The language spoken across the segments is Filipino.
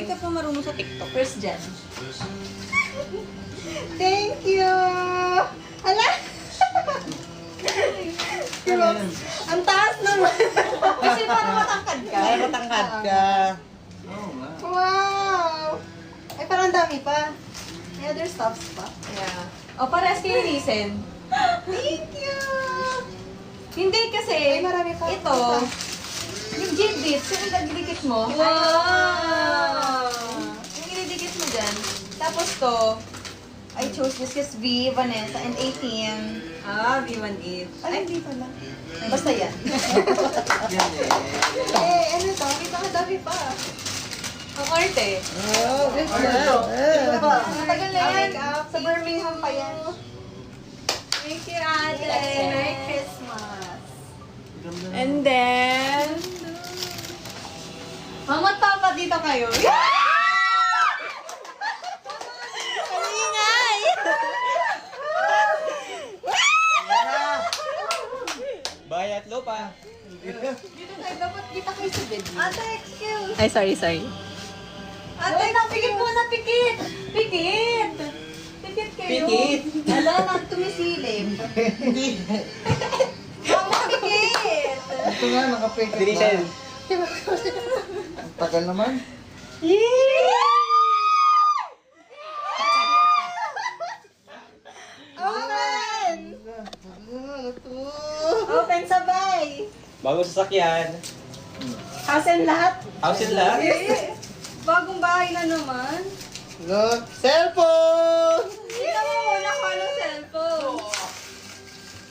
Hindi ka pa marunong sa TikTok. First gen. Thank you! Ala! Ang taas naman! Kasi parang matangkad ka. Ay, matangkad ka. Wow! Ay, parang dami pa. May other stuffs pa. Yeah. O, parehas kayo listen. Thank you! Hindi kasi, Ay, marami pa. ito, yung gel bits, yung nagdidikit mo. Wow! Yung inidikit mo dyan. Tapos to, I chose this because V, Vanessa, and 18. V18. Ay, hindi pala. Basta yan. Eh, ano to? Kita ka dami pa. Ang arte. Oh, good na. Matagal na yan. Sa Birmingham pa yan. Thank you, ate. Merry Christmas. And then, Mama at Papa, dito kayo. Kalingay! Bayat lupa. Dito kayo, dapat dito kayo sa bed. Ate, excuse. Ay, sorry. Ate, pikit muna, pikit! Pikit! Pikit kayo. Pikit. Ala, nagtumisilip. Hindi. Mama, pikit! Ito nga, nakapikit Dirisel. na. Ang tagal naman. Open! Open sabay. Bagong sasakyan. Hasen lahat. House and lot. Bagong bahay na naman. Look, cellphone! Tingnan mo muna kung anong cellphone.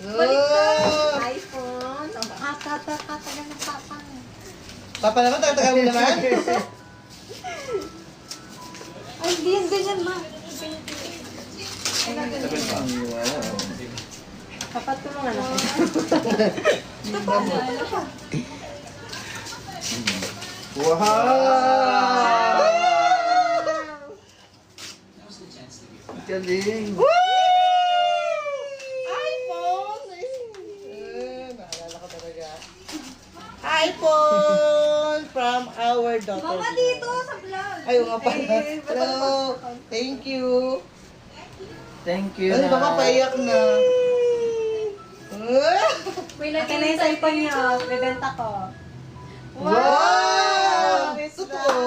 Look! iPhone. Katagal ng papa. Papa naman, tagal mo naman. Ay, hindi yan ganyan, ma. Kapat tulungan ako. Wow! Galing. iPhone! Naalala ko talaga. iPhone from our daughter. Mama, dito sa vlog. Ay, nga pa. Hello. Thank you. Thank you. Ay, baka paiyak na. May Akin na yung cellphone niyo. Bebenta ko. Wow! Totoo?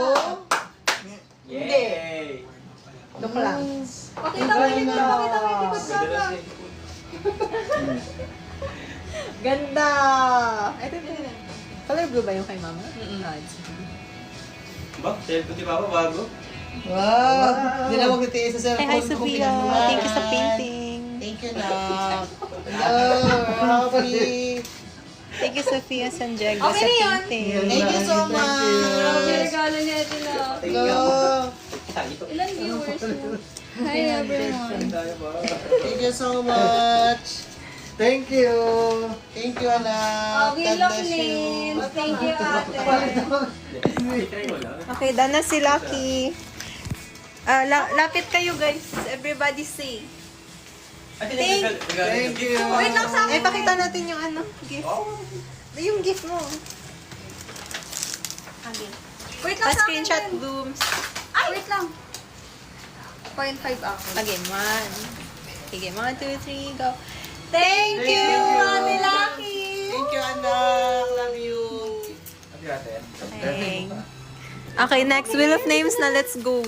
Yay! Joke lang. Pakita mo yung likod, pakita mo yung likod sana. Ganda! Ito yung color blue ba yung kay mama? Ba, cellphone di ba ako bago? Wow! Hindi na magtitiis sa cellphone. Hi, ko, Sophia. pinagmahal. Thank you sa painting. Thank you, love. Hello, happy. Thank you, Sophia Sanjego, Okay sa na yun. painting. Thank you so Grabe, much. regalo niya ito na. Hello. Ilan viewers niyo? Hi, everyone. Thank you so much. Thank you. Thank you, anak. We God love bless you. names. Thank you, ate. Okay, done na si Lucky. Lapit kayo, guys. Everybody say. Thank you. Wait lang sa Eh, pakita natin yung ano, gift. Yung gift mo. Okay. Wait lang sa akin. Pa-screenshot din. blooms. Ay! Wait lang. 0.5 ako. Again, 1. Sige, 1, 2, 3, go. Thank Thank you, you. Ate Lucky. Thank you, anak. Love you. Okay, next Wheel of Names na. Let's go.